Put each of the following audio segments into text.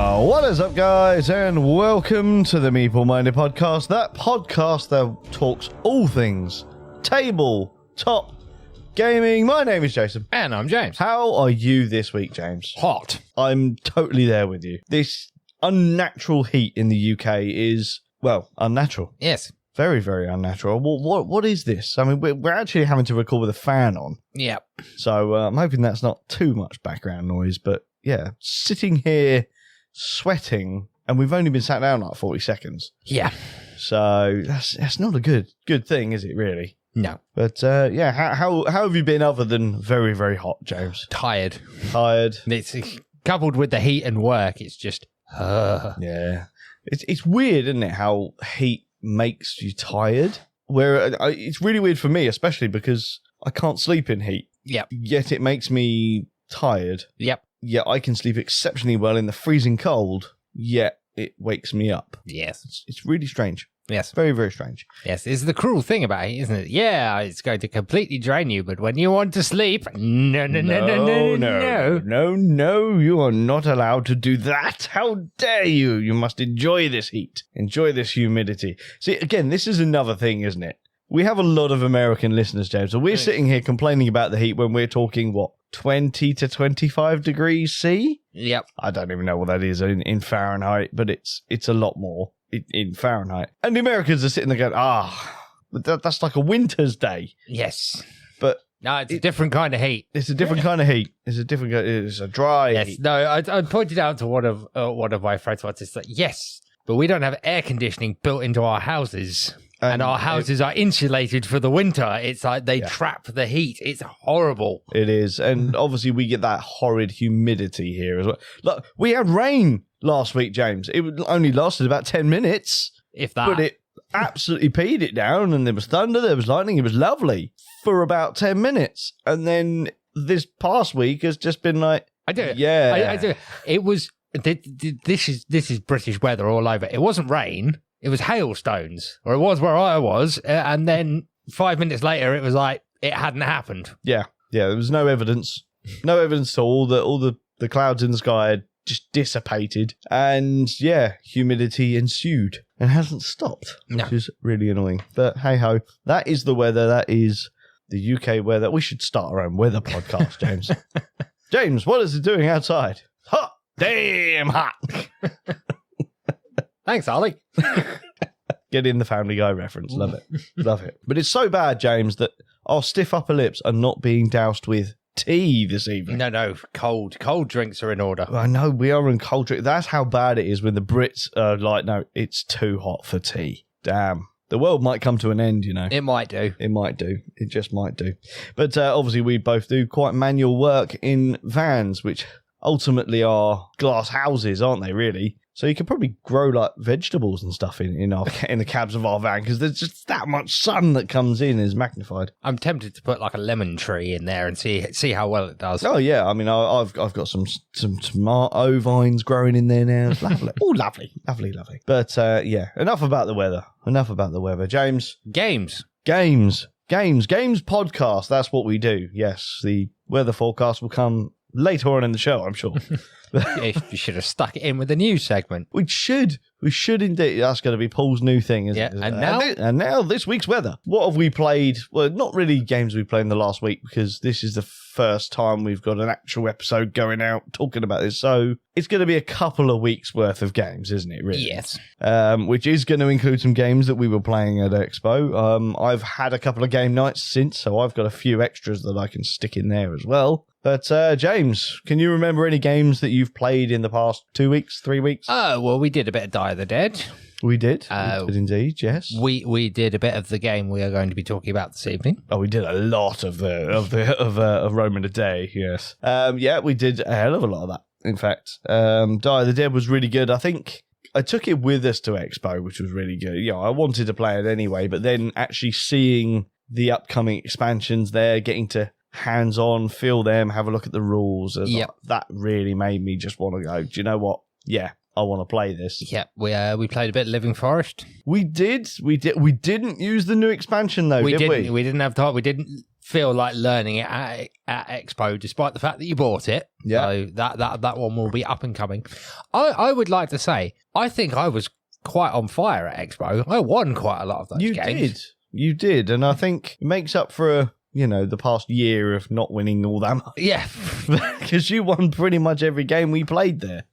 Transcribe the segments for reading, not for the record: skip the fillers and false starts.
What is up, guys, and welcome to the Meeple Minded podcast, that podcast that talks all things tabletop gaming. My name is Jason. And I'm James. How are you this week, James? Hot. I'm totally there with you. This unnatural heat in the UK is, well, unnatural. Yes. Very, very unnatural. What is this? I mean, we're actually having to record with a fan on. Yep. So I'm hoping that's not too much background noise, but yeah, sitting here sweating, and we've only been sat down like 40 seconds. Yeah. So that's not a good thing, is it, really? No. But yeah, how have you been other than very, very hot, James? Tired. Tired. It's coupled with the heat and work, it's just... Yeah. It's weird, isn't it, how heat makes you tired? Where it's really weird for me, especially because I can't sleep in heat. Yep. Yet it makes me tired. Yep. Yet I can sleep exceptionally well in the freezing cold, yet it wakes me up. Yes. It's really strange. Yes. Very, very strange. Yes, it's the cruel thing about it, isn't it? Yeah, it's going to completely drain you, but when you want to sleep, no, you are not allowed to do that. How dare you? You must enjoy this heat. Enjoy this humidity. See, again, this is another thing, isn't it? We have a lot of American listeners, James, so we're sitting here complaining about the heat when we're talking, what, 20 to 25 degrees C? Yep. I don't even know what that is in Fahrenheit, but it's a lot more in Fahrenheit. And the Americans are sitting there going, that's like a winter's day. Yes. But no, it's a different kind of heat. It's a different kind of heat. It's a dry heat. No, I pointed out to one of my friends once, it's like, yes, but we don't have air conditioning built into our houses. And our houses are insulated for the winter. It's like they trap the heat. It's horrible. It is. And obviously we get that horrid humidity here as well. Look, we had rain last week, James. It only lasted about 10 minutes. If that. But it absolutely peed it down, and there was thunder, there was lightning. It was lovely for about 10 minutes. And then this past week has just been like... I do. Yeah. I do. It was... This is British weather all over. It wasn't rain. It was hailstones, or it was where I was, and then 5 minutes later, it was like it hadn't happened. Yeah, there was no evidence at all. All the clouds in the sky had just dissipated, and humidity ensued and hasn't stopped, which is really annoying. But hey ho, that is the weather. That is the UK weather. We should start our own weather podcast, James. James, what is it doing outside? Hot, damn hot. Thanks, Ollie. Get in the Family Guy reference. Love it. Love it. But it's so bad, James, that our stiff upper lips are not being doused with tea this evening. No. Cold drinks are in order. I know, we are in cold drink. That's how bad it is when the Brits are like, no, it's too hot for tea. Damn. The world might come to an end, you know. It might do. It might do. It just might do. But obviously we both do quite manual work in vans, which ultimately are glass houses, aren't they, really? So you could probably grow like vegetables and stuff in the cabs of our van, because there's just that much sun that comes in is magnified. I'm tempted to put like a lemon tree in there and see how well it does. Oh yeah, I mean I've got some tomato vines growing in there now. It's lovely. Oh, lovely. But enough about the weather. James. Games podcast. That's what we do. Yes, the weather forecast will come later on in the show, I'm sure. You should have stuck it in with the news segment. We should indeed. That's going to be Paul's new thing, isn't it? And now this week's weather. What have we played? Well, not really games we played in the last week, because this is the first time we've got an actual episode going out talking about this. So it's going to be a couple of weeks worth of games, isn't it, really? Yes. Which is going to include some games that we were playing at Expo. I've had a couple of game nights since, so I've got a few extras that I can stick in there as well. But James, can you remember any games that you've played in the past 2 weeks, 3 weeks? Well, we did a bit of Die of the Dead. We did indeed, yes. We did a bit of the game we are going to be talking about this evening. Oh, we did a lot of Rome in a Day, yes. We did a hell of a lot of that, in fact. Die of the Dead was really good. I think I took it with us to Expo, which was really good. Yeah, I wanted to play it anyway, but then actually seeing the upcoming expansions there, getting to hands-on, feel them, have a look at the rules. That really made me just want to go, do you know what? Yeah, I want to play this. Yeah, we played a bit of Living Forest. We did. We didn't use the new expansion though, did we? We didn't have time. We didn't feel like learning it at Expo, despite the fact that you bought it. Yeah. So that one will be up and coming. I would like to say, I think I was quite on fire at Expo. I won quite a lot of those games. You did. And I think it makes up for, the past year of not winning all that much. Yeah. Because you won pretty much every game we played there.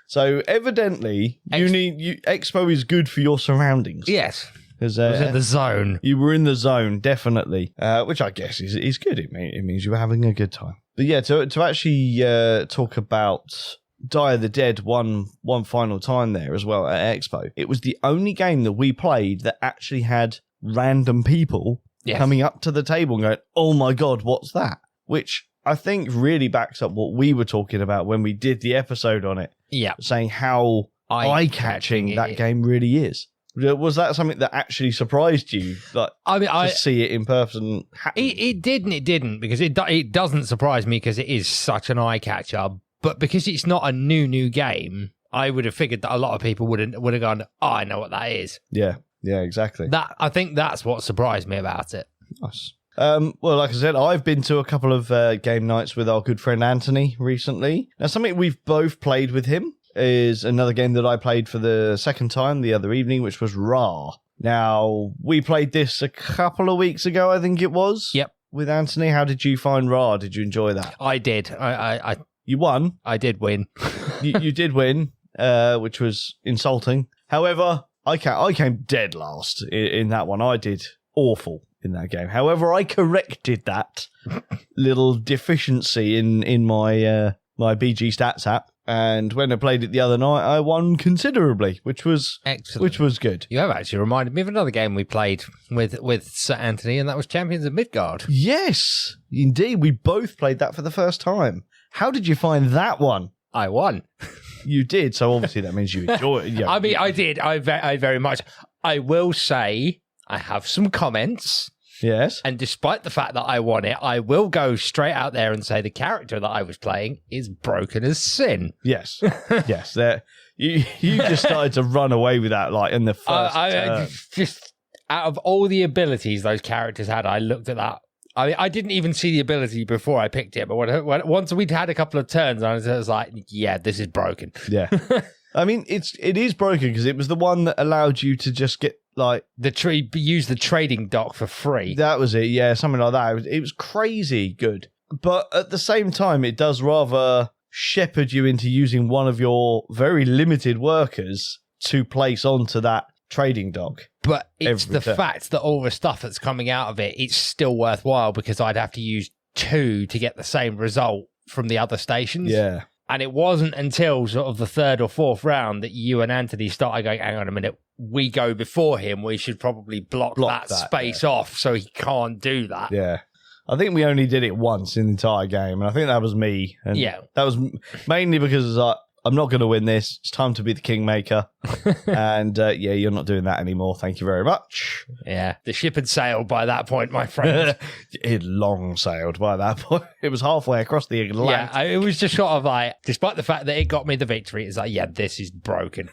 So evidently, Expo is good for your surroundings. Yes. Because I was in the zone. You were in the zone, definitely, which I guess is good. It means you were having a good time. But yeah, to actually talk about Die of the Dead one final time there as well at Expo, it was the only game that we played that actually had random people coming up to the table and going, "Oh my God, what's that?" Which I think really backs up what we were talking about when we did the episode on it. Yeah. Saying how eye-catching that game really is. Was that something that actually surprised you? Like, to see it in person? It did and it didn't, because it doesn't surprise me because it is such an eye-catcher. But because it's not a new game, I would have figured that a lot of people would have gone, "Oh, I know what that is." Yeah, exactly. I think that's what surprised me about it. Nice. Well, like I said, I've been to a couple of game nights with our good friend Anthony recently. Now, something we've both played with him is another game that I played for the second time the other evening, which was Ra. Now, we played this a couple of weeks ago, I think it was. Yep. With Anthony. How did you find Ra? Did you enjoy that? I did. You won. I did win. you did win, which was insulting. However, I came dead last in that one. I did awful in that game. However, I corrected that little deficiency in my my BG Stats app, and when I played it the other night, I won considerably, which was excellent. Which was good. You have actually reminded me of another game we played with Sir Anthony, and that was Champions of Midgard. Yes, indeed. We both played that for the first time. How did you find that one? I won. You did, so obviously that means you enjoyed it. Yeah. I mean, I did. I very much. I will say I have some comments. Yes. And despite the fact that I won it, I will go straight out there and say the character that I was playing is broken as sin. Yes. Yes. You just started to run away with that, like, in the first turn. Just out of all the abilities those characters had, I looked at that. I didn't even see the ability before I picked it, but once we'd had a couple of turns, I was like, yeah, this is broken. Yeah. I mean, it is broken because it was the one that allowed you to just get, like, use the trading dock for free. That was it, yeah, something like that. It was crazy good. But at the same time, it does rather shepherd you into using one of your very limited workers to place onto that trading dock. But it's the fact that all the stuff that's coming out of it, it's still worthwhile because I'd have to use 2 to get the same result from the other stations. Yeah. And it wasn't until sort of the 3rd or 4th round that you and Anthony started going, hang on a minute, we go before him. We should probably block that space off so he can't do that. Yeah. I think we only did it once in the entire game, and I think that was me. And that was mainly because I'm not going to win this. It's time to be the kingmaker. And you're not doing that anymore. Thank you very much. Yeah, the ship had sailed by that point, my friend. It had long sailed by that point. It was halfway across the Atlantic. Yeah, it was just sort of like, despite the fact that it got me the victory, it's like, yeah, this is broken.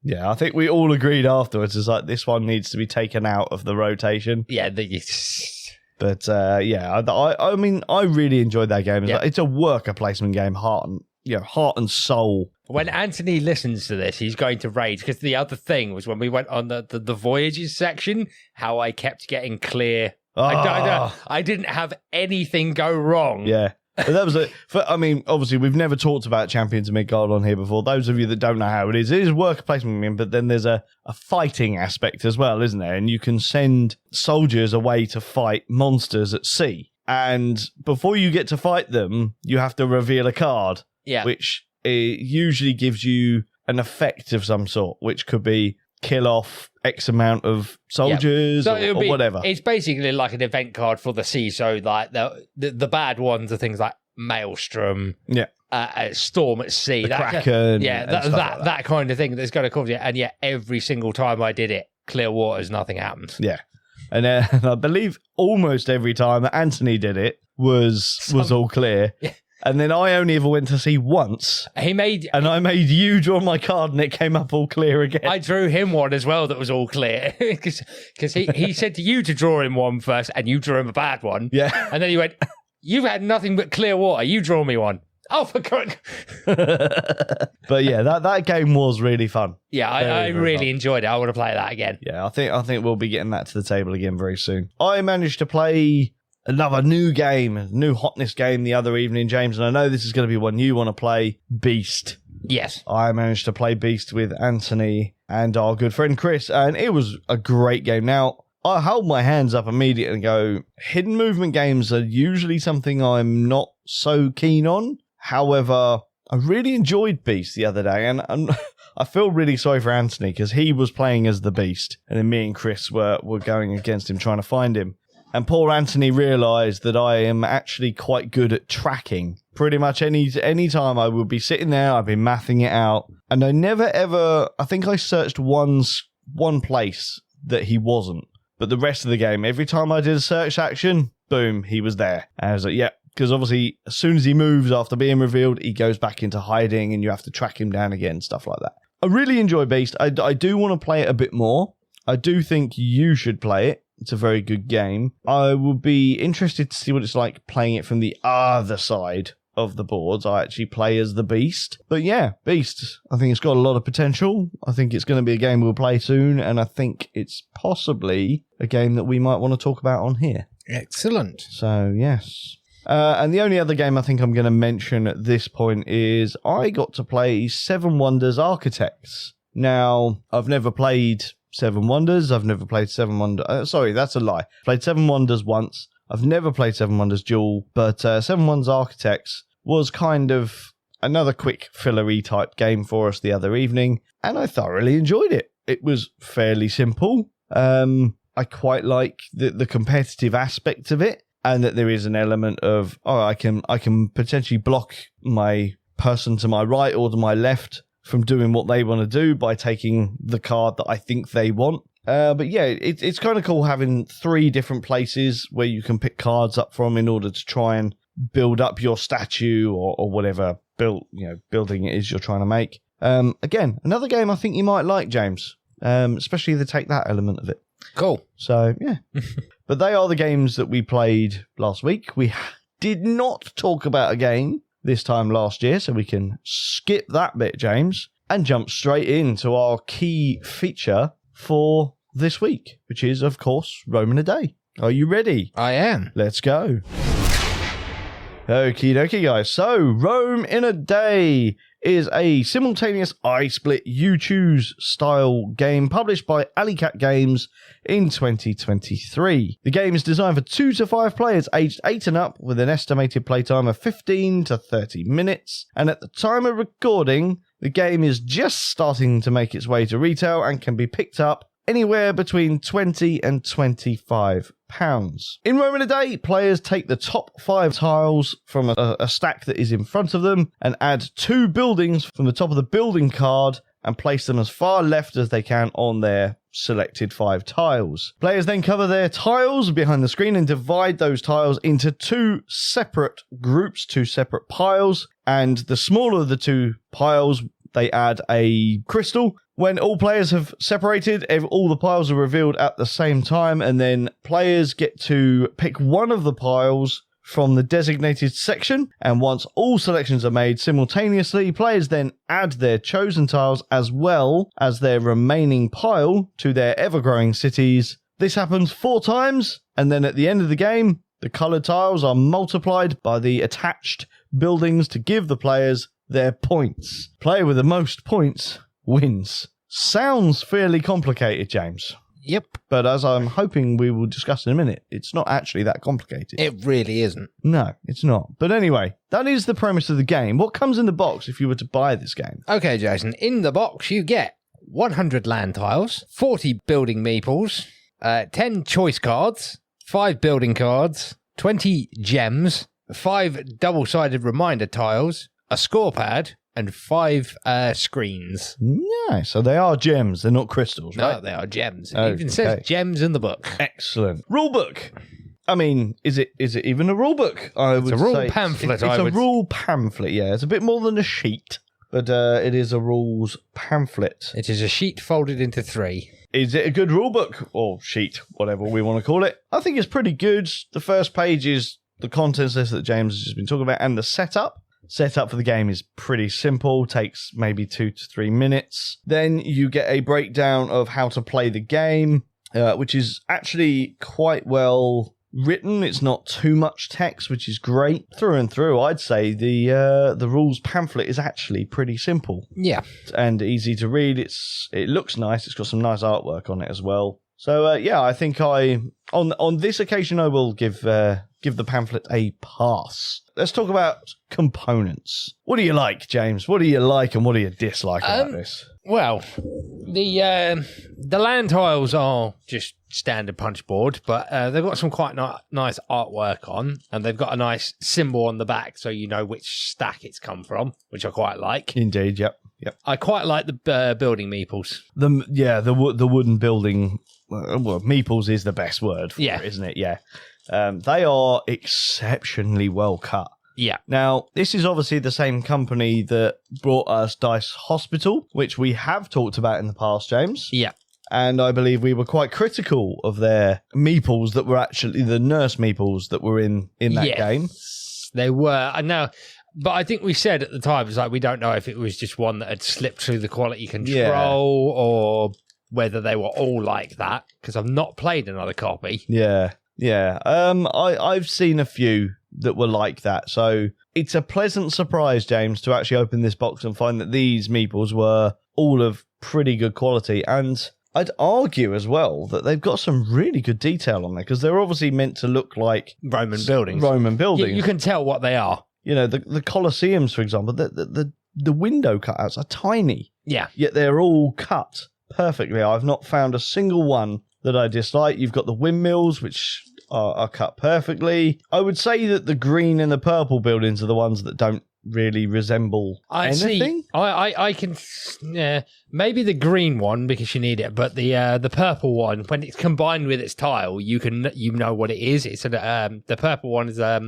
Yeah, I think we all agreed afterwards. It's like, this one needs to be taken out of the rotation. Yeah, But I mean, I really enjoyed that game. It's a worker placement game, heart and soul. When Anthony listens to this, he's going to rage, because the other thing was when we went on the voyages section, how I kept getting clear. I didn't have anything go wrong. Yeah. But that was I mean, obviously, we've never talked about Champions of Midgard on here before. Those of you that don't know how it is worker placement game, but then there's a fighting aspect as well, isn't there? And you can send soldiers away to fight monsters at sea. And before you get to fight them, you have to reveal a card. Yeah. Which usually gives you an effect of some sort, which could be kill off X amount of soldiers or whatever. It's basically like an event card for the sea. So like the bad ones are things like Maelstrom, Storm at Sea, the Kraken, that kind of thing that's going to cause you. And yet every single time I did it, clear waters, nothing happens. Yeah. And I believe almost every time that Anthony did it was all clear. Yeah. And then I only ever went to sea once. And I made you draw my card and it came up all clear again. I drew him one as well that was all clear. Because he said to you to draw him one first and you drew him a bad one. Yeah. And then he went, you've had nothing but clear water. You draw me one. Oh, for God. But yeah, that game was really fun. Yeah, I really enjoyed it. I want to play that again. Yeah, I think we'll be getting that to the table again very soon. I managed to play another new game, new hotness game the other evening, James, and I know this is going to be one you want to play, Beast. Yes. I managed to play Beast with Anthony and our good friend Chris, and it was a great game. Now, I hold my hands up immediately and go, hidden movement games are usually something I'm not so keen on. However, I really enjoyed Beast the other day, and I feel really sorry for Anthony because he was playing as the Beast, and then me and Chris were going against him trying to find him. And poor Anthony realised that I am actually quite good at tracking. Pretty much any time I would be sitting there, I've been mathing it out, and I never ever, I think I searched one place that he wasn't. But the rest of the game, every time I did a search action, boom, he was there. And I was like, yep. Because obviously, as soon as he moves after being revealed, he goes back into hiding and you have to track him down again, stuff like that. I really enjoy Beast. I do want to play it a bit more. I do think you should play it. It's a very good game. I would be interested to see what it's like playing it from the other side of the boards. I actually play as the Beast. But yeah, Beast, I think it's got a lot of potential. I think it's going to be a game we'll play soon. And I think it's possibly a game that we might want to talk about on here. Excellent. So, yes. And the only other game I think I'm going to mention at this point is I got to play Seven Wonders Architects. Now, I've never played Seven Wonders. I've never played Seven Wonders. Sorry, that's a lie. Played Seven Wonders once. I've never played Seven Wonders Duel, but Seven Wonders Architects was kind of another quick fillery type game for us the other evening, and I thoroughly enjoyed it. It was fairly simple. I quite like the competitive aspect of it. And that there is an element of, I can potentially block my person to my right or to my left from doing what they want to do by taking the card that I think they want. But yeah, it's kind of cool having 3 different places where you can pick cards up from in order to try and build up your statue or whatever building it is you're trying to make. Again, another game I think you might like, James, especially the take that element of it. Cool. So, yeah. But they are the games that we played last week. We did not talk about a game this time last year, so we can skip that bit, James, and jump straight into our key feature for this week, which is, of course, Rome in a Day. Are you ready? I am. Let's go. Okie dokie, guys. So, Rome in a Day is a simultaneous I-split you-choose style game published by Alley Cat Games in 2023. The game is designed for 2 to 5 players aged 8 and up with an estimated playtime of 15 to 30 minutes. And at the time of recording, the game is just starting to make its way to retail and can be picked up anywhere between £20 and £25. In Rome in a Day, players take the top 5 tiles from a stack that is in front of them and add 2 buildings from the top of the building card and place them as far left as they can on their selected 5 tiles. Players then cover their tiles behind the screen and divide those tiles into 2 separate groups, 2 separate piles, and the smaller of the 2 piles, they add a crystal. When all players have separated, all the piles are revealed at the same time, and then players get to pick one of the piles from the designated section, and once all selections are made simultaneously, players then add their chosen tiles as well as their remaining pile to their ever-growing cities. This happens 4 times, and then at the end of the game, the coloured tiles are multiplied by the attached buildings to give the players their points. Player with the most points wins. Sounds fairly complicated, James. Yep. But as I'm hoping we will discuss in a minute, it's not actually that complicated. It really isn't. No, it's not. But anyway, that is the premise of the game. What comes in the box if you were to buy this game? Okay, Jason. In the box, you get 100 land tiles, 40 building meeples, 10 choice cards, 5 building cards, 20 gems, 5 double-sided reminder tiles, a score pad, and 5 screens. Yeah, so they are gems. They're not crystals, right? No, they are gems. It even says gems in the book. Excellent. Rulebook. I mean, is it even a rule book? It's a rule pamphlet. It's a rule pamphlet, yeah. It's a bit more than a sheet, but it is a rules pamphlet. It is a sheet folded into 3. Is it a good rule book or sheet, whatever we want to call it? I think it's pretty good. The first page is the contents list that James has just been talking about, and the setup. Setup for the game is pretty simple, takes maybe 2 to 3 minutes. Then you get a breakdown of how to play the game, which is actually quite well written. It's not too much text, which is great. Through and through, I'd say the rules pamphlet is actually pretty simple. Yeah. And easy to read. It looks nice. It's got some nice artwork on it as well. So, I think on this occasion, I will give the pamphlet a pass. Let's talk about components. What do you like, James? What do you like and what do you dislike about this? Well, the land tiles are just standard punch board, but they've got some quite nice artwork on, and they've got a nice symbol on the back so you know which stack it's come from, which I quite like. Indeed, yep. I quite like the building meeples. The wooden building. Well, meeples is the best word for it, isn't it? Yeah. They are exceptionally well cut. Yeah. Now, this is obviously the same company that brought us Dice Hospital, which we have talked about in the past, James. Yeah. And I believe we were quite critical of their meeples that were actually the nurse meeples that were in that game. They were. But I think we said at the time, it's like we don't know if it was just one that had slipped through the quality control or whether they were all like that, because I've not played another copy. Yeah. I've seen a few that were like that, so it's a pleasant surprise, James, to actually open this box and find that these meeples were all of pretty good quality, and I'd argue as well that they've got some really good detail on there, because they're obviously meant to look like Roman buildings. You can tell what they are. You know, the Colosseums, for example, the window cutouts are tiny. Yeah. Yet they're all cut perfectly. I've not found a single one that I dislike. You've got the windmills, which are cut perfectly. I would say that the green and the purple buildings are the ones that don't really resemble anything. I can maybe the green one because you need it, but the purple one, when it's combined with its tile, you know what it is. It's the purple one is a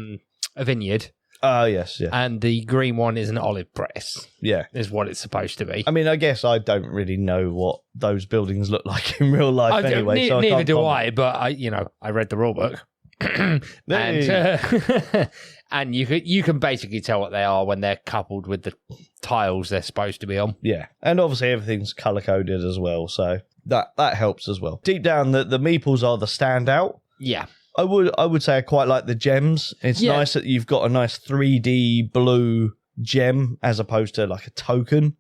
vineyard. Yes, yeah. And the green one is an olive press. Yeah. Is what it's supposed to be. I mean, I guess I don't really know what those buildings look like in real life anyway. Neither do I, but I read the rule book. And you can basically tell what they are when they're coupled with the tiles they're supposed to be on. Yeah. And obviously everything's color-coded as well, so that helps as well. Deep down, the meeples are the standout. Yeah. I would say I quite like the gems. It's nice that you've got a nice 3D blue gem as opposed to like a token,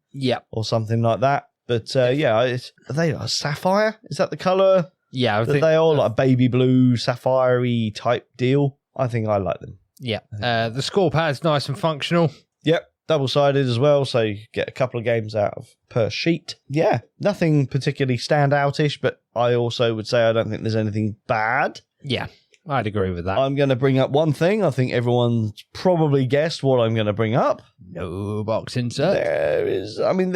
or something like that. But are they a sapphire? Is that the color? Yeah, I think they all like a baby blue sapphire-y type deal. I think I like them. Yeah, the score pad's nice and functional. Yep, double-sided as well, so you get a couple of games out of per sheet. Yeah, nothing particularly standoutish, but I also would say I don't think there's anything bad. Yeah. I'd agree with that. I'm going to bring up one thing. I think everyone's probably guessed what I'm going to bring up. No box insert. There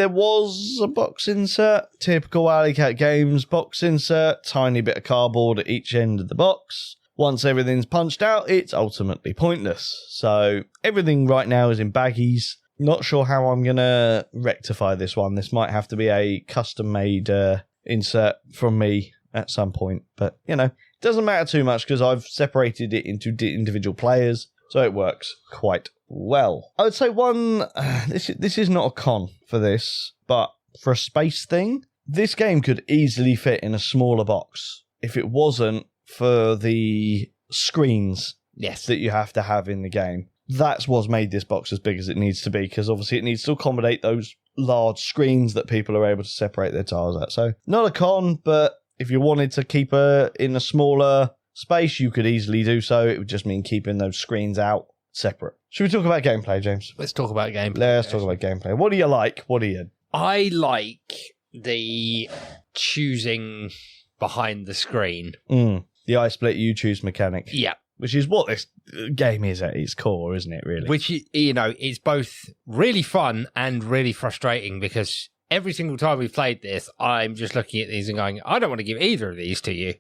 was a box insert. Typical Alley Cat Games box insert. Tiny bit of cardboard at each end of the box. Once everything's punched out, it's ultimately pointless. So everything right now is in baggies. Not sure how I'm going to rectify this one. This might have to be a custom-made insert from me at some point. But, doesn't matter too much because I've separated it into individual players, so it works quite well. I would say this is not a con for this, but for a space thing, this game could easily fit in a smaller box if it wasn't for the screens that you have to have in the game. That's what's made this box as big as it needs to be, because obviously it needs to accommodate those large screens that people are able to separate their tiles at. So not a con, but if you wanted to keep her in a smaller space, you could easily do so. It would just mean keeping those screens out separate. Should we talk about gameplay, James? Let's talk about gameplay. Let's talk about gameplay. What do you like? I like the choosing behind the screen. The I split, you choose mechanic. Yeah. Which is what this game is at its core, isn't it, really? Which, is both really fun and really frustrating because every single time we've played this, I'm just looking at these and going, I don't want to give either of these to you.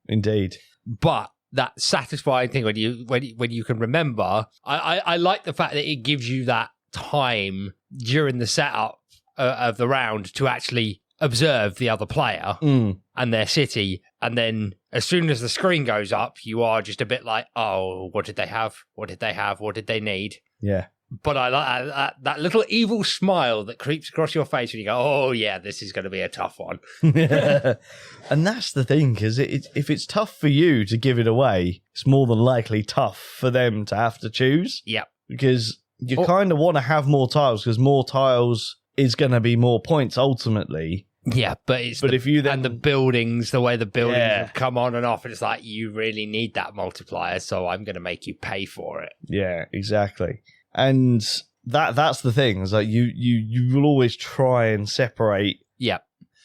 Indeed. But that satisfying thing when you can remember. I like the fact that it gives you that time during the setup of the round to actually observe the other player and their city, and then as soon as the screen goes up, you are just a bit like, oh, what did they have? What did they have? What did they need? Yeah. But I like that little evil smile that creeps across your face when you go, oh yeah, this is going to be a tough one. And that's the thing, because if it's tough for you to give it away, it's more than likely tough for them to have to choose. Yeah. Because you kind of want to have more tiles, because more tiles is going to be more points ultimately. Yeah, but if you then, and the buildings, the way the buildings have come on and off, and it's like, you really need that multiplier, so I'm going to make you pay for it. Yeah, exactly. And that's the thing, is like you will always try and separate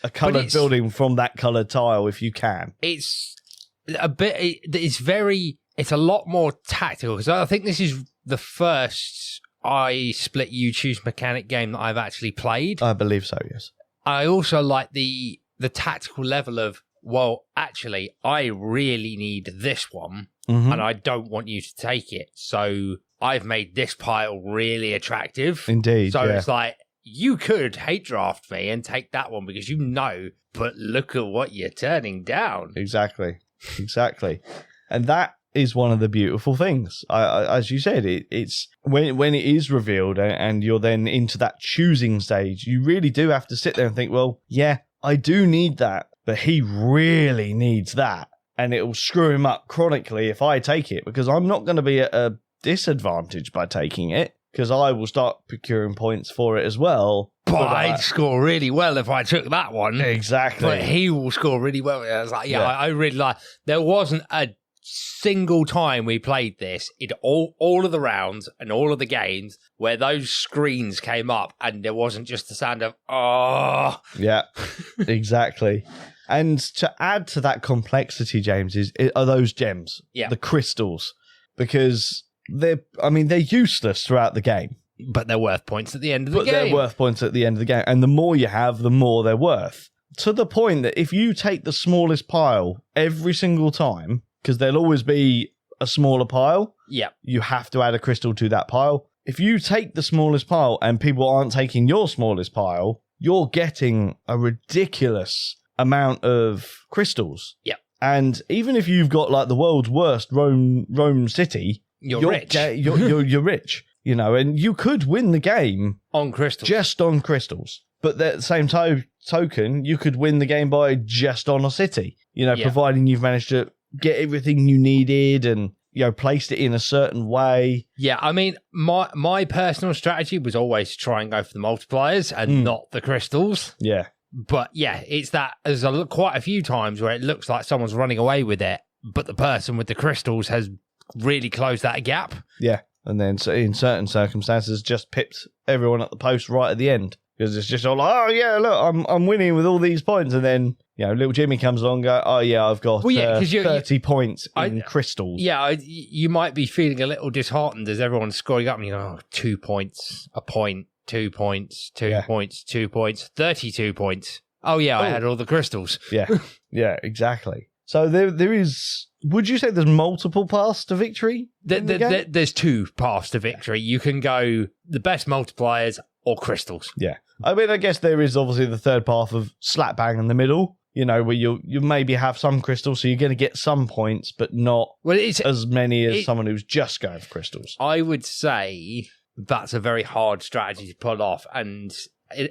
a coloured building from that coloured tile if you can. It's a bit, it's a lot more tactical, because I think this is the first I split you choose mechanic game that I've actually played. I believe so, yes. I also like the tactical level of, well, actually, I really need this one, and I don't want you to take it. So I've made this pile really attractive. Indeed. So it's like, you could hate draft me and take that one because but look at what you're turning down. Exactly. And that is one of the beautiful things. As you said, it's when it is revealed and you're then into that choosing stage, you really do have to sit there and think, well, yeah, I do need that, but he really needs that. And it will screw him up chronically if I take it, because I'm not going to be at a disadvantage by taking it, because I will start procuring points for it as well. But I'd score really well if I took that one. Exactly. But he will score really well. I was like, I really like. There wasn't a single time we played this in all of the rounds and all of the games where those screens came up and there wasn't just the sound of, oh. Yeah, exactly. And to add to that complexity, James, are those gems, the crystals, because they're useless throughout the game. But they're worth points at the end of the game. They're worth points at the end of the game. And the more you have, the more they're worth. To the point that if you take the smallest pile every single time, because there'll always be a smaller pile, you have to add a crystal to that pile. If you take the smallest pile and people aren't taking your smallest pile, you're getting a ridiculous amount of crystals. Yeah. And even if you've got like the world's worst Rome city, you're rich. You're rich, you know, and you could win the game on crystals. Just on crystals. But at the same token, you could win the game by just on a city, you know, providing you've managed to get everything you needed and, you know, placed it in a certain way. Yeah, I mean, my personal strategy was always to try and go for the multipliers and not the crystals. Yeah. But yeah, it's that there's quite a few times where it looks like someone's running away with it, but the person with the crystals has really closed that gap. Yeah, and then in certain circumstances, just pipped everyone at the post right at the end. Because it's just all like, oh yeah, look, I'm winning with all these points, and then, you know, little Jimmy comes along and goes, oh yeah, I've got 30 points in crystals. Yeah, you might be feeling a little disheartened as everyone's scoring up, and you go, 2 points, a point, 2 points, 2 points, 2 points, 32 points. Oh yeah, I had all the crystals. Yeah, yeah, exactly. So there is. Would you say there's multiple paths to victory? There's 2 paths to victory. You can go the best multipliers or crystals. Yeah. I mean, I guess there is obviously the third path of slap bang in the middle, you know, where you maybe have some crystals, so you're going to get some points, but not as many as someone who's just going for crystals. I would say that's a very hard strategy to pull off, and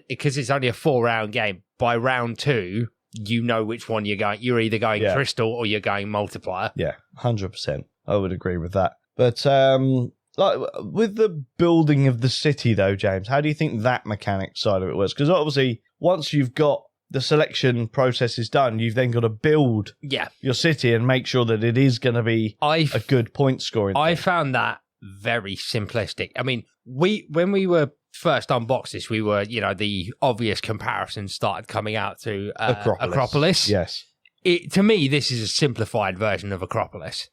because it's only a 4-round game, by round 2, you know which one you're going. You're either going crystal or you're going multiplier. Yeah, 100%. I would agree with that. But like with the building of the city, though, James, how do you think that mechanic side of it works? Because obviously, once you've got the selection process is done, you've then got to build your city and make sure that it is going to be a good point scoring. I found that very simplistic. I mean, when we were first unboxed this, we were, you know, the obvious comparisons started coming out to Acropolis. Yes. To me, this is a simplified version of Acropolis.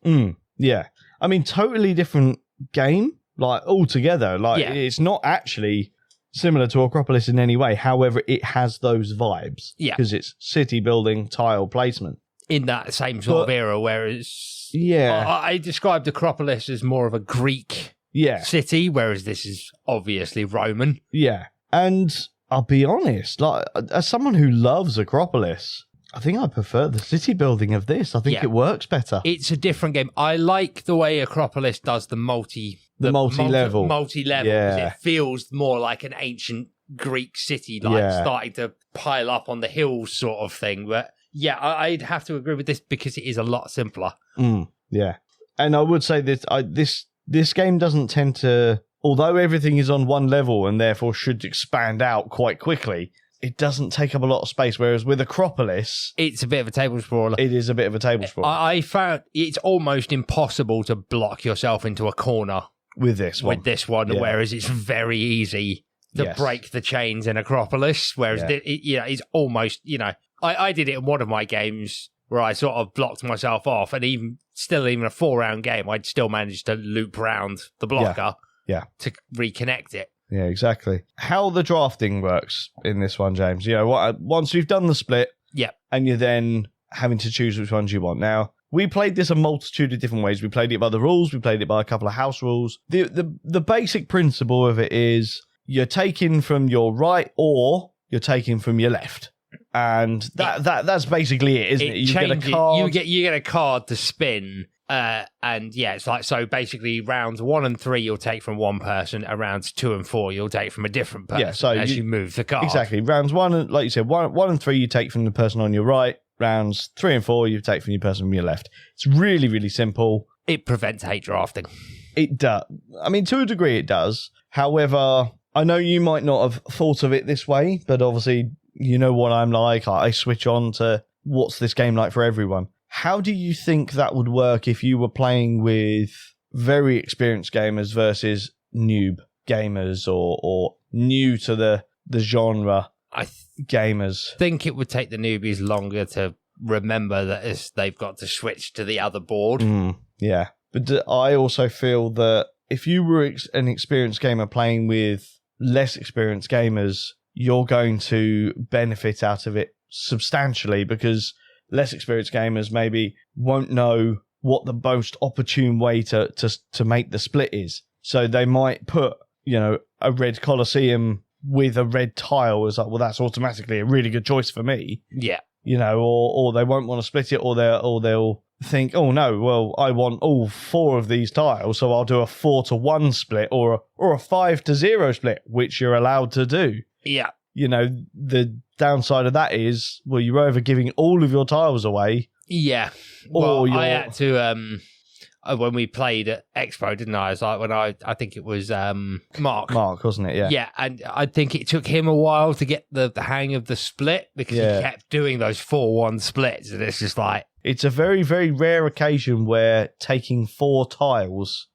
Yeah. I mean, totally different game, like altogether. Like it's not actually similar to Acropolis in any way. However, it has those vibes. Yeah. Because it's city building, tile placement. In that same sort of era, whereas Yeah. I described Acropolis as more of a Greek city, whereas this is obviously Roman. Yeah. And I'll be honest, like, as someone who loves Acropolis, I think I prefer the city building of this. I think it works better. It's a different game. I like the way Acropolis does the multi-level. Yeah. It feels more like an ancient Greek city, like starting to pile up on the hills sort of thing. But yeah, I'd have to agree with this because it is a lot simpler. Yeah. And I would say that this game doesn't tend to, although everything is on one level and therefore should expand out quite quickly, it doesn't take up a lot of space, whereas with Acropolis, it's a bit of a table sprawler. It is a bit of a table sprawler. I found it's almost impossible to block yourself into a corner with this one. Whereas it's very easy to break the chains in Acropolis. Whereas it's almost, I did it in one of my games where I sort of blocked myself off, and even a 4-round game, I'd still managed to loop round the blocker to reconnect it. Yeah, exactly. How the drafting works in this one, James. Once you've done the split, and you're then having to choose which ones you want. Now, we played this a multitude of different ways. We played it by the rules. We played it by a couple of house rules. The basic principle of it is you're taking from your right or you're taking from your left. And that's basically it, isn't it? You get a card. You get a card to spin. And it's like, so basically rounds 1 and 3 you'll take from one person, and rounds 2 and 4 you'll take from a different person as you move the card. Exactly. Rounds 1, like you said, 1 and 3 you take from the person on your right. Rounds 3 and 4 you take from your person on your left. It's really, really simple. It prevents hate drafting. It does. I mean, to a degree it does. However, I know you might not have thought of it this way, but obviously you know what I'm like. I switch on to what's this game like for everyone. How do you think that would work if you were playing with very experienced gamers versus noob gamers or new to the genre gamers? I think it would take the newbies longer to remember that they've got to switch to the other board. Yeah. But I also feel that if you were an experienced gamer playing with less experienced gamers, you're going to benefit out of it substantially, because less experienced gamers maybe won't know what the most opportune way to make the split is. So they might put, a red Colosseum with a red tile as like, well, that's automatically a really good choice for me. Yeah. Or they won't want to split it, or they'll think, oh no, well, I want all 4 of these tiles, so I'll do a 4-1 split or a 5-0 split, which you're allowed to do. Yeah. The downside of that is, well, you're either giving all of your tiles away. Yeah. Well, I had to, when we played at Expo, didn't I? It's like when I think it was Mark. Mark, wasn't it? Yeah. Yeah, and I think it took him a while to get the hang of the split, because he kept doing those 4-1 splits, and it's just like... It's a very, very rare occasion where taking 4 tiles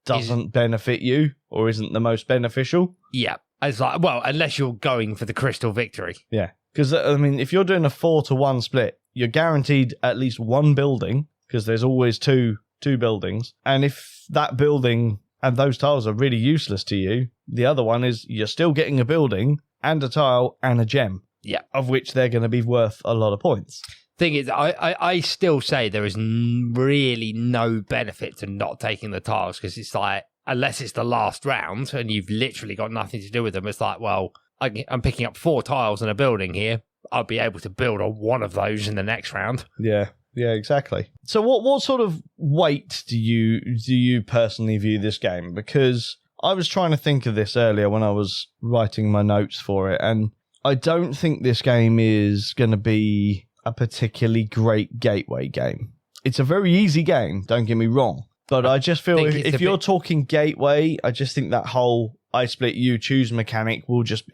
doesn't benefit you or isn't the most beneficial. Yeah. It's like, well, unless you're going for the crystal victory. Yeah. Because, I mean, if you're doing a 4-1 split, you're guaranteed at least one building, because there's always two buildings. And if that building and those tiles are really useless to you, the other one is you're still getting a building and a tile and a gem. Yeah. Of which they're going to be worth a lot of points. Thing is, I still say there is really no benefit to not taking the tiles, because it's like, unless it's the last round and you've literally got nothing to do with them, it's like, well, I'm picking up 4 tiles in a building here. I'll be able to build on one of those in the next round. Yeah, exactly. So what sort of weight do you personally view this game? Because I was trying to think of this earlier when I was writing my notes for it, and I don't think this game is going to be a particularly great gateway game. It's a very easy game, don't get me wrong. But I just feel if you're talking gateway, I just think that whole I split you choose mechanic will just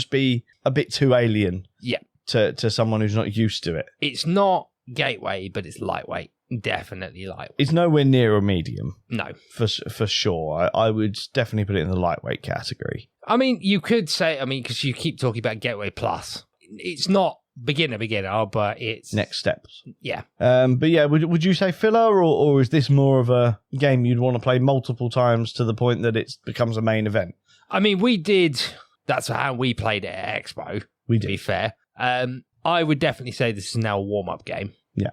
be a bit too alien. Yeah. To someone who's not used to it. It's not gateway, but it's lightweight. Definitely lightweight. It's nowhere near a medium. No. For sure. I would definitely put it in the lightweight category. I mean, you could say, because you keep talking about Gateway Plus. It's not beginner, but it's... Next steps. Yeah. But yeah, would you say filler, or is this more of a game you'd want to play multiple times to the point that it becomes a main event? I mean, that's how we played it at Expo, to be fair. I would definitely say this is now a warm-up game. Yeah.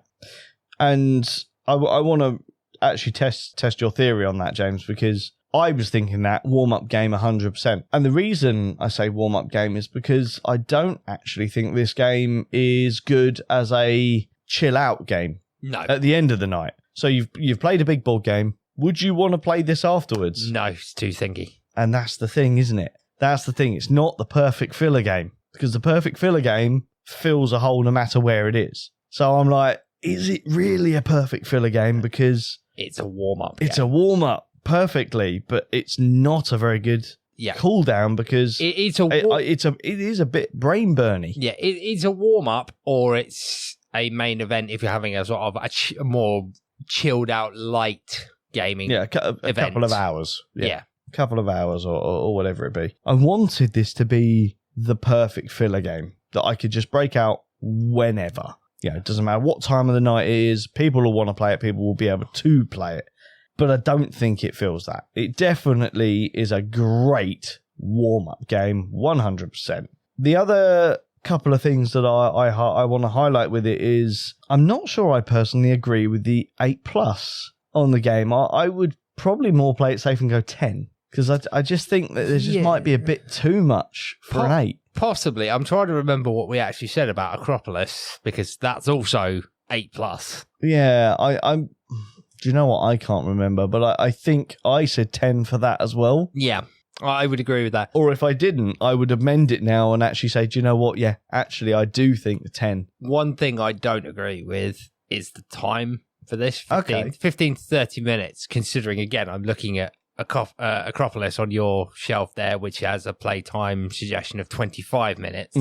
And I want to actually test your theory on that, James, because I was thinking that warm-up game 100%. And the reason I say warm-up game is because I don't actually think this game is good as a chill-out game. No. At the end of the night. So you've played a big board game. Would you want to play this afterwards? No, it's too thingy. And that's the thing, isn't it? That's the thing. It's not the perfect filler game. Because the perfect filler game fills a hole no matter where it is. So I'm like, is it really a perfect filler game? Because it's a warm-up. It's a warm-up perfectly, but it's not a very good cooldown because it is a bit brain burny. Yeah, it's a warm-up, or it's a main event if you're having a sort of a more chilled out light gaming. Yeah, a couple of hours. Yeah. A couple of hours or whatever it be. I wanted this to be the perfect filler game that I could just break out whenever. It doesn't matter what time of the night it is. People will want to play it. People will be able to play it. But I don't think it feels that. It definitely is a great warm-up game, 100%. The other couple of things that I want to highlight with it is I'm not sure I personally agree with the 8+ on the game. I would probably more play it safe and go 10 because I just think that there just might be a bit too much for an 8. Possibly. I'm trying to remember what we actually said about Acropolis because that's also 8+. Yeah, I'm. Do you know what? I can't remember, but I think I said 10 for that as well. Yeah, I would agree with that. Or if I didn't, I would amend it now and actually say, do you know what? Yeah, actually, I do think 10. One thing I don't agree with is the time for this. 15 to 30 minutes, considering, again, I'm looking at Acropolis on your shelf there, which has a playtime suggestion of 25 minutes.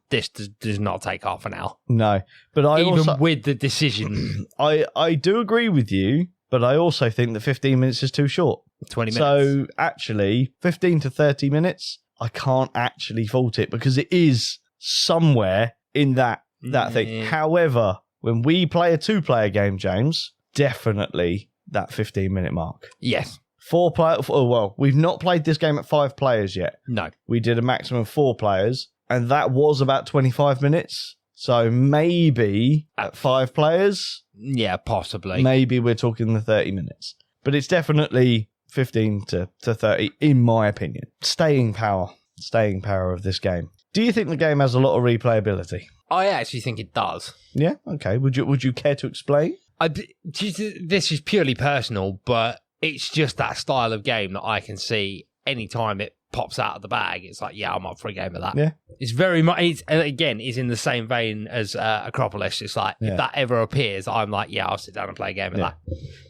This does not take half an hour. No, but even with the decision, I do agree with you, but I also think that 15 minutes is too short. 20 minutes. So actually, 15 to 30 minutes, I can't actually fault it because it is somewhere in that thing. However, when we play a 2-player game, James, definitely that 15-minute mark. Yes. 4 players. Well, we've not played this game at 5 players yet. No. We did a maximum of 4 players, and that was about 25 minutes. So maybe at 5 players. Yeah, possibly. Maybe we're talking the 30 minutes. But it's definitely 15 to 30, in my opinion. Staying power of this game. Do you think the game has a lot of replayability? I actually think it does. Yeah? Okay. Would you care to explain? This is purely personal, but it's just that style of game that I can see anytime it pops out of the bag. It's like, yeah, I'm up for a game of that. Yeah. It's very much, is in the same vein as Acropolis. It's like, if that ever appears, I'm like, yeah, I'll sit down and play a game of that.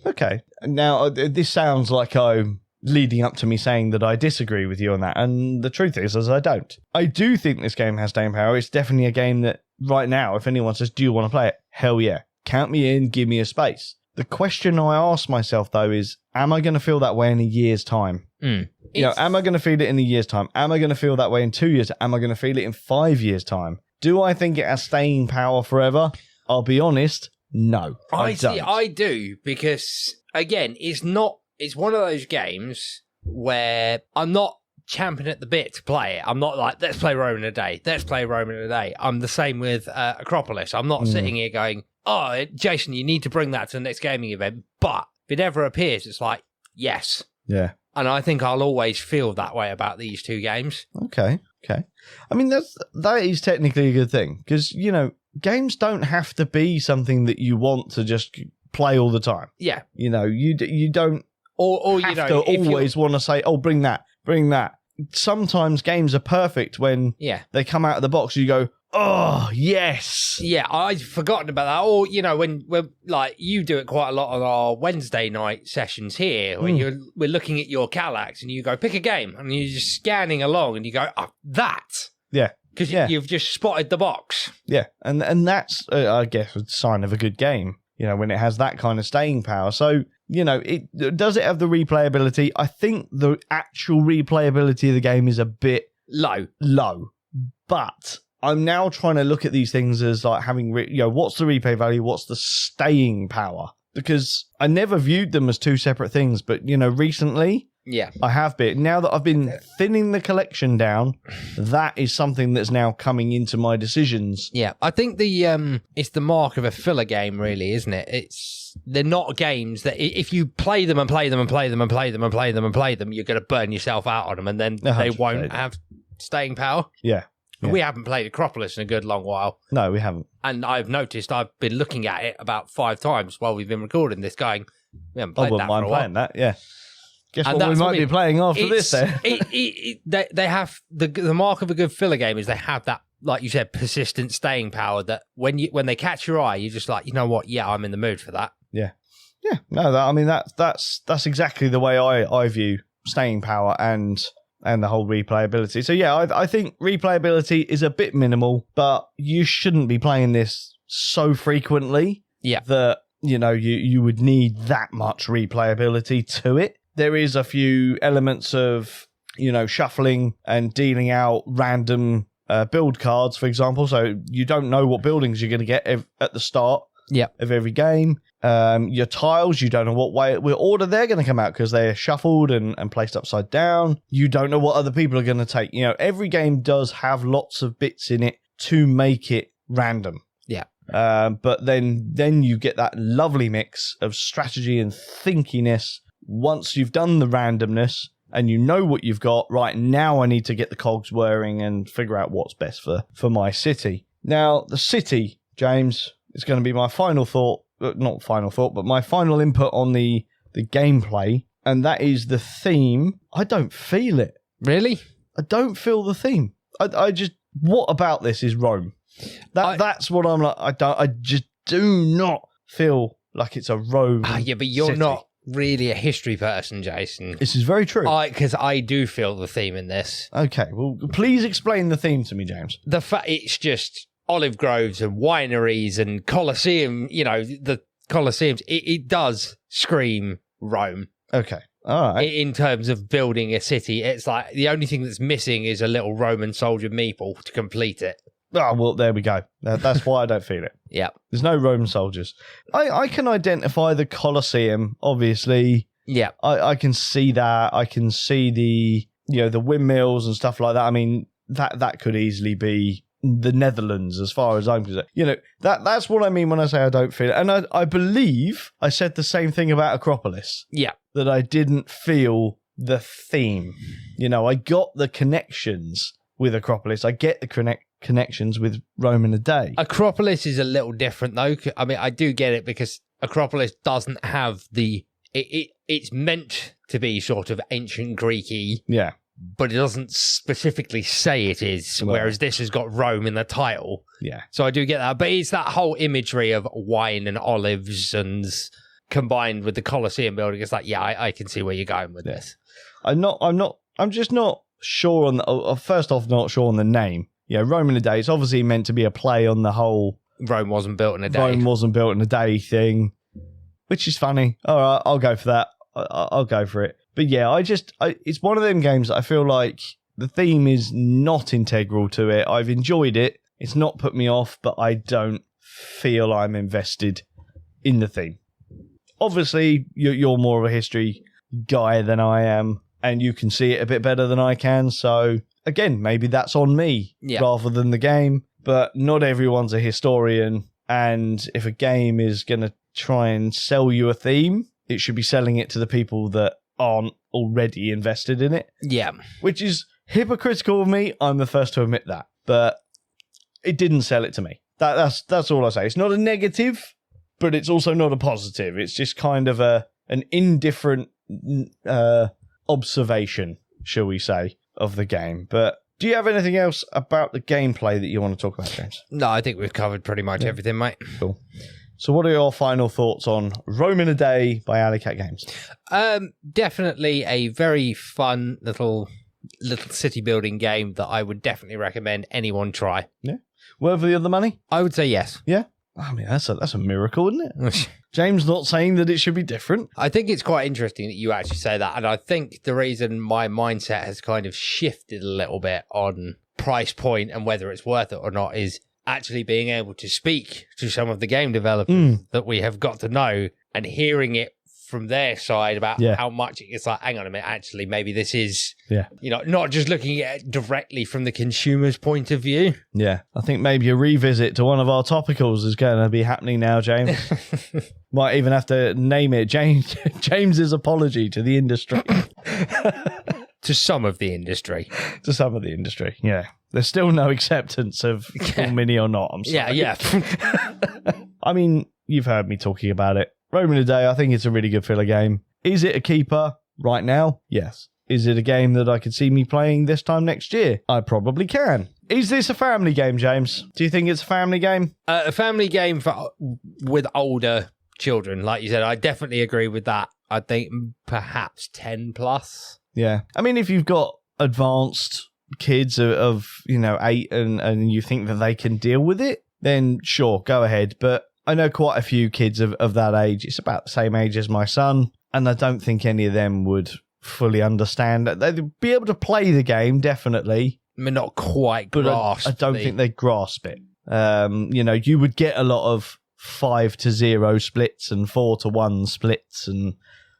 Okay. Now, this sounds like I'm leading up to me saying that I disagree with you on that. And the truth is I don't. I do think this game has staying power. It's definitely a game that right now, if anyone says, do you want to play it? Hell yeah. Count me in, give me a space. The question I ask myself, though, is, am I going to feel that way in a year's time? Am I going to feel it in a year's time? Am I going to feel that way in 2 years? Am I going to feel it in 5 years' time? Do I think it has staying power forever? I'll be honest, no. I don't. I do, because, again, it's one of those games where I'm not champing at the bit to play it. I'm not like, let's play Rome in a day. Let's play Rome in a day. I'm the same with Acropolis. I'm not sitting here going, oh, Jason, you need to bring that to the next gaming event. But if it ever appears, it's like, yes. Yeah. And I think I'll always feel that way about these 2 games. Okay. I mean, that is technically a good thing because, games don't have to be something that you want to just play all the time. Yeah. You don't or have to always want to say, oh, bring that. Sometimes games are perfect when they come out of the box, you go, oh, yes. Yeah, I'd forgotten about that. Or, when like you do it quite a lot on our Wednesday night sessions here, when we're looking at your Kallax and you go, pick a game, and you're just scanning along and you go, oh, that. Yeah. Because you've just spotted the box. Yeah, and that's, I guess, a sign of a good game, when it has that kind of staying power. So, does it have the replayability? I think the actual replayability of the game is a bit low. But I'm now trying to look at these things as like having, what's the replay value? What's the staying power? Because I never viewed them as 2 separate things. But, recently, Yeah. I have been. Now that I've been thinning the collection down, that is something that's now coming into my decisions. Yeah, I think it's the mark of a filler game, really, isn't it? They're not games that if you play them and play them and play them and play them and play them and play them, you're going to burn yourself out on them, and then 100%. they won't have staying power. Yeah. We haven't played Acropolis in a good long while. No, we haven't. And I've noticed I've been looking at it about 5 times while we've been recording this, going, we haven't played that for a while. Playing that, yeah. Guess And what we that's might be playing after this then? They have the mark of a good filler game is they have that, like you said, persistent staying power that when they catch your eye, you're just like, you know what? Yeah, I'm in the mood for that. Yeah. Yeah. No, that's exactly the way I view staying power and the whole replayability. So yeah, I think replayability is a bit minimal, but you shouldn't be playing this so frequently that, you would need that much replayability to it. There is a few elements of, shuffling and dealing out random build cards, for example. So you don't know what buildings you're going to get at the start of every game. Your tiles, you don't know what order they're going to come out because they're shuffled and placed upside down. You don't know what other people are going to take. Every game does have lots of bits in it to make it random. Yeah. But then you get that lovely mix of strategy and thinkiness once you've done the randomness and you know what you've got. Right, now I need to get the cogs whirring and figure out what's best for my city. Now, the city, James, is going to be my final thought. Not final thought, but my final input on the gameplay, and that is the theme. I don't feel it. Really? I don't feel the theme. I just, what about this is Rome? That's what I'm like. I just do not feel like it's a Rome. Yeah, but you're city. not really a history person, Jason. This is very true. Because I do feel the theme in this. Okay, well, please explain the theme to me, James. The fact it's just olive groves and wineries and Colosseum, the Colosseums, it does scream Rome. Okay. All right. In terms of building a city, it's like the only thing that's missing is a little Roman soldier meeple to complete it. Oh, well, there we go. That's why I don't feel it. Yeah. There's no Roman soldiers. I can identify the Colosseum, obviously. Yeah. I can see that. I can see the windmills and stuff like that. I mean, that could easily be the Netherlands as far as I'm concerned. That's what I mean when I say I don't feel it. And I believe I said the same thing about Acropolis. Yeah. That I didn't feel the theme. I got the connections with Acropolis. I get the connections with Rome in a Day. Acropolis is a little different though. I mean, I do get it because Acropolis doesn't have it's meant to be sort of ancient Greek-y. Yeah. But it doesn't specifically say it is, whereas this has got Rome in the title. Yeah. So I do get that. But it's that whole imagery of wine and olives and combined with the Colosseum building. It's like, yeah, I can see where you're going with this. I'm just not sure on first off, not sure on the name. Yeah, Rome in a Day. It's obviously meant to be a play on the whole Rome wasn't built in a day. Rome wasn't built in a day thing, which is funny. All right, I'll go for that. I'll go for it. But yeah, it's one of them games that I feel like the theme is not integral to it. I've enjoyed it. It's not put me off, but I don't feel I'm invested in the theme. Obviously, you're more of a history guy than I am, and you can see it a bit better than I can. So again, maybe that's on me rather than the game. But not everyone's a historian, and if a game is going to try and sell you a theme, it should be selling it to the people that aren't already invested in it. Yeah. Which is hypocritical of me. I'm the first to admit that. But it didn't sell it to me. That's all I say. It's not a negative, but it's also not a positive. It's just kind of an indifferent observation, shall we say, of the game. But do you have anything else about the gameplay that you want to talk about, James? No, I think we've covered pretty much everything, mate. Cool. So what are your final thoughts on Rome in a Day by Alley Cat Games? Definitely a very fun little city building game that I would definitely recommend anyone try. Yeah. Worthy of the money? I would say yes. Yeah. I mean, that's a miracle, isn't it? James not saying that it should be different. I think it's quite interesting that you actually say that. And I think the reason my mindset has kind of shifted a little bit on price point and whether it's worth it or not is actually being able to speak to some of the game developers that we have got to know and hearing it from their side about how much it's like, hang on a minute, actually, maybe this is, not just looking at it directly from the consumer's point of view. Yeah, I think maybe a revisit to one of our topicals is going to be happening now, James. Might even have to name it James's apology to the industry. To some of the industry. To some of the industry, yeah. There's still no acceptance of full mini or not, I'm sorry. Yeah. I mean, you've heard me talking about it. Roman today, I think it's a really good filler game. Is it a keeper right now? Yes. Is it a game that I could see me playing this time next year? I probably can. Is this a family game, James? Do you think it's a family game? A family game with older children, like you said. I definitely agree with that. I think perhaps 10 plus. Yeah. I mean, if you've got advanced kids of 8 and you think that they can deal with it, then sure, go ahead. But I know quite a few kids of that age. It's about the same age as my son, and I don't think any of them would fully understand. They'd be able to play the game, definitely. I mean, not quite grasp. I don't think they grasp it. You would get a lot of 5-0 splits and 4-1 splits and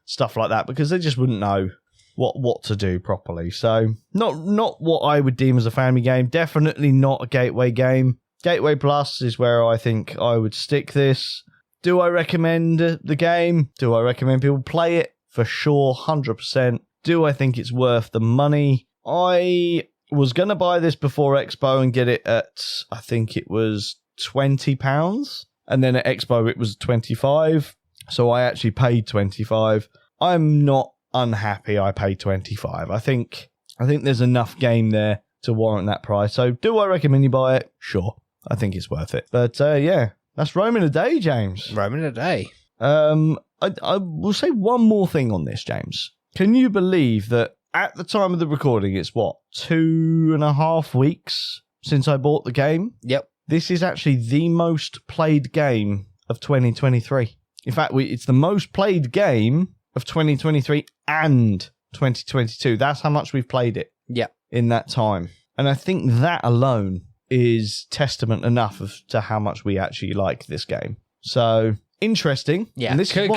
stuff like that because they just wouldn't know what to do properly. So not what I would deem as a family game. Definitely not a gateway game. Gateway Plus is where I think I would stick this. Do I recommend the game? Do I recommend people play it? For sure, 100%. Do I think it's worth the money? I was going to buy this before Expo and get it at, I think it was £20. And then at Expo it was 25. So I actually paid 25. I'm not unhappy I paid 25. I think there's enough game there to warrant that price. So do I recommend you buy it? Sure. I think it's worth it. But that's Roman a day, James. Roman a day. I will say one more thing on this, James. Can you believe that at the time of the recording, it's 2.5 weeks since I bought the game? Yep. This is actually the most played game of 2023. In fact, it's the most played game of 2023 and 2022. That's how much we've played it. Yep. In that time. And I think that alone is testament enough to how much we actually like this game. So interesting. Yeah, and this is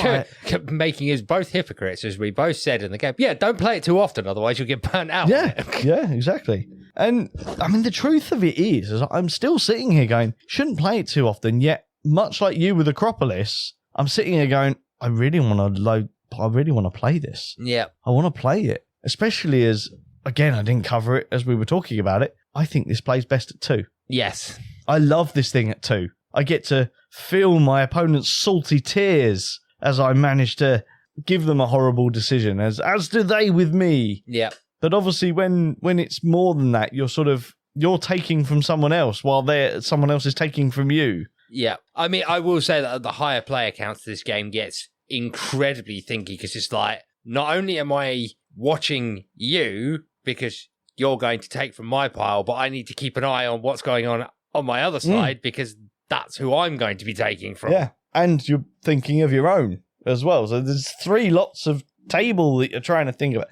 making us both hypocrites, as we both said in the game. Yeah, don't play it too often, otherwise you'll get burnt out. Yeah, exactly. And I mean, the truth of it is I'm still sitting here going, shouldn't play it too often. Yet, much like you with Acropolis, I'm sitting here going, I really want to play this. Yeah, I want to play it, especially as, again, I didn't cover it as we were talking about it. I think this plays best at 2. Yes, I love this thing at 2. I get to feel my opponent's salty tears as I manage to give them a horrible decision, as do they with me. Yeah. But obviously when it's more than that, you're taking from someone else while someone else is taking from you. Yeah. I mean, I will say that the higher player counts this game gets incredibly thinky because it's like, not only am I watching you because you're going to take from my pile, but I need to keep an eye on what's going on my other side because that's who I'm going to be taking from. Yeah, and you're thinking of your own as well. So there's 3 lots of table that you're trying to think about.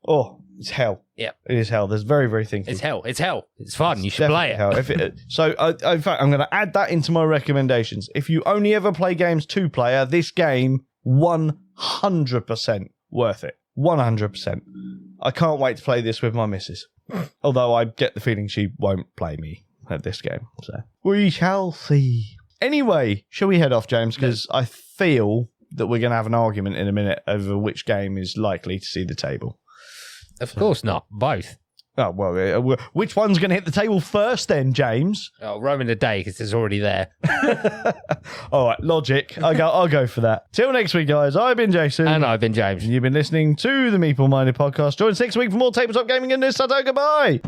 Oh, it's hell. Yeah. It is hell. There's very, very thinking. It's hell. It's fun. You should play it. Hell. In fact, I'm going to add that into my recommendations. If you only ever play games 2-player, this game, 100% worth it. 100%. I can't wait to play this with my missus. Although I get the feeling she won't play me at this game. So we shall see. Anyway, shall we head off, James? Because I feel that we're going to have an argument in a minute over which game is likely to see the table. Of course not. Both. Oh, well, which one's going to hit the table first then, James? Oh, Roman a day, because it's already there. All right, logic. I'll go for that. Till next week, guys. I've been Jason. And I've been James. And you've been listening to the Meeple Minded podcast. Join us next week for more tabletop gaming and news. Goodbye.